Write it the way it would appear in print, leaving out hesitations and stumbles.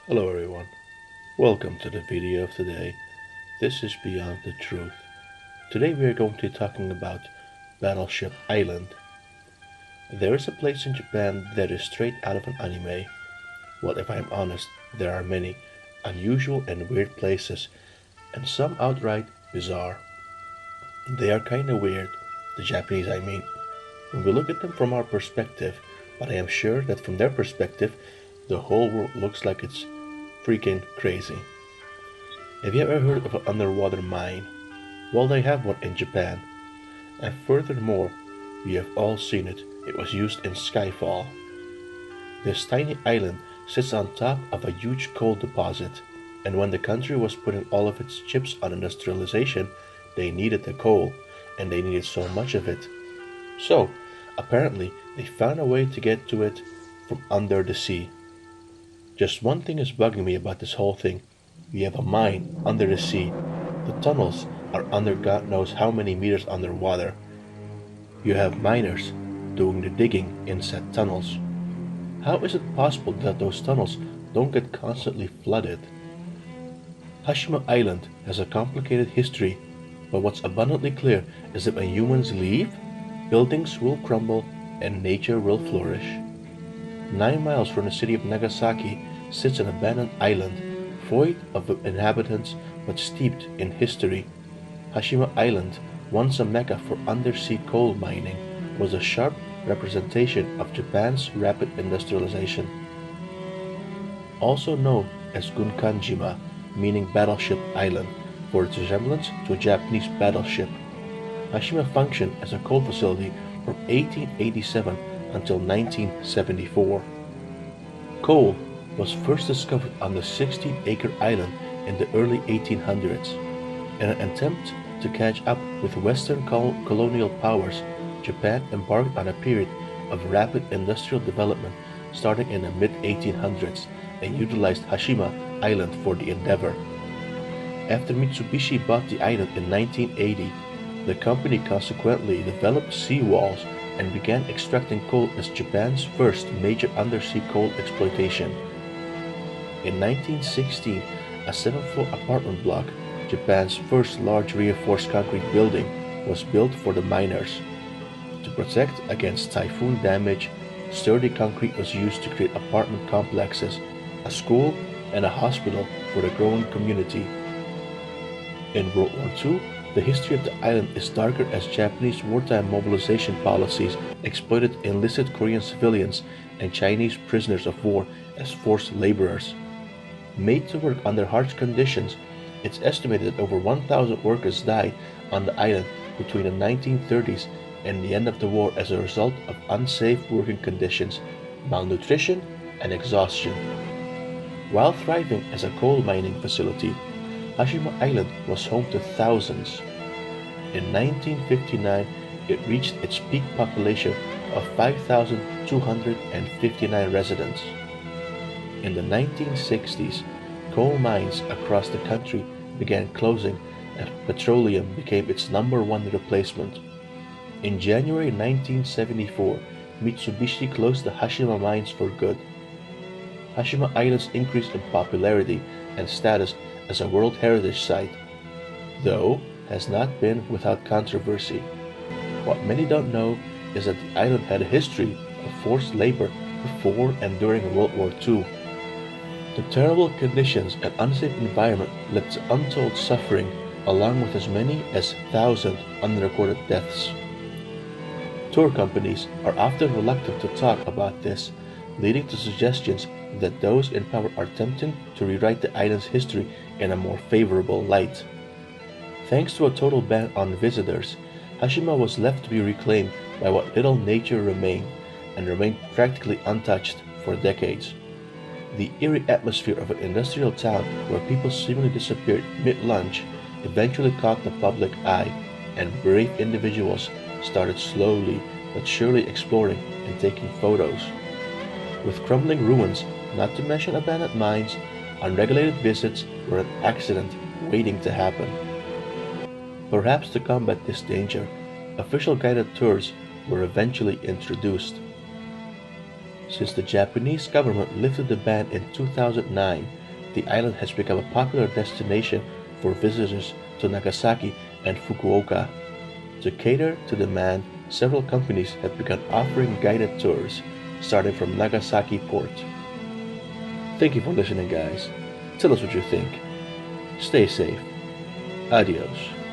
Hello everyone, welcome to the video of today. This is Beyond the Truth. Today we are going to be talking about Battleship Island. There is a place in Japan that is straight out of an anime. Well, if I'm honest, there are many unusual and weird places, and some outright bizarre. They are kinda weird, the Japanese I mean, when we look at them from our perspective, but I am sure that from their perspective, the whole world looks like it's freaking crazy. Have you ever heard of an underwater mine? Well, they have one in Japan. And furthermore, we have all seen it. It was used in Skyfall. This tiny island sits on top of a huge coal deposit, and when the country was putting all of its chips on industrialization, they needed the coal, and they needed so much of it. So, apparently, they found a way to get to it from under the sea. Just one thing is bugging me about this whole thing. We have a mine under the sea. The tunnels are under God knows how many meters underwater. You have miners doing the digging in said tunnels. How is it possible that those tunnels don't get constantly flooded? Hashima Island has a complicated history, but what's abundantly clear is that when humans leave, buildings will crumble and nature will flourish. 9 miles from the city of Nagasaki sits an abandoned island, void of inhabitants but steeped in history. Hashima Island, once a mecca for undersea coal mining, was a sharp representation of Japan's rapid industrialization. Also known as Gunkanjima, meaning Battleship Island, for its resemblance to a Japanese battleship. Hashima functioned as a coal facility from 1887 until 1974. Coal was first discovered on the 16-acre island in the early 1800s. In an attempt to catch up with Western colonial powers, Japan embarked on a period of rapid industrial development starting in the mid-1800s and utilized Hashima Island for the endeavor. After Mitsubishi bought the island in 1980, the company consequently developed seawalls and began extracting coal as Japan's first major undersea coal exploitation. In 1916, a 7-floor apartment block, Japan's first large reinforced concrete building, was built for the miners. To protect against typhoon damage, sturdy concrete was used to create apartment complexes, a school, and a hospital for the growing community. In World War II, the history of the island is darker as Japanese wartime mobilization policies exploited enlisted Korean civilians and Chinese prisoners of war as forced laborers. Made to work under harsh conditions, it's estimated that over 1,000 workers died on the island between the 1930s and the end of the war as a result of unsafe working conditions, malnutrition, and exhaustion. While thriving as a coal mining facility, Hashima Island was home to thousands. In 1959, it reached its peak population of 5,259 residents. In the 1960s, coal mines across the country began closing as petroleum became its number one replacement. In January 1974, Mitsubishi closed the Hashima mines for good. Hashima Island's increase in popularity and status as a World Heritage Site, though, has not been without controversy. What many don't know is that the island had a history of forced labor before and during World War II. The terrible conditions and unsafe environment led to untold suffering, along with as many as 1,000 unrecorded deaths. Tour companies are often reluctant to talk about this, leading to suggestions that those in power are attempting to rewrite the island's history in a more favorable light. Thanks to a total ban on visitors, Hashima was left to be reclaimed by what little nature remained, and remained practically untouched for decades. The eerie atmosphere of an industrial town where people seemingly disappeared mid-lunch eventually caught the public eye, and brave individuals started slowly but surely exploring and taking photos. With crumbling ruins, not to mention abandoned mines, unregulated visits were an accident waiting to happen. Perhaps to combat this danger, official guided tours were eventually introduced. Since the Japanese government lifted the ban in 2009, the island has become a popular destination for visitors to Nagasaki and Fukuoka. To cater to demand, several companies have begun offering guided tours, starting from Nagasaki port. Thank you for listening, guys. Tell us what you think. Stay safe. Adios.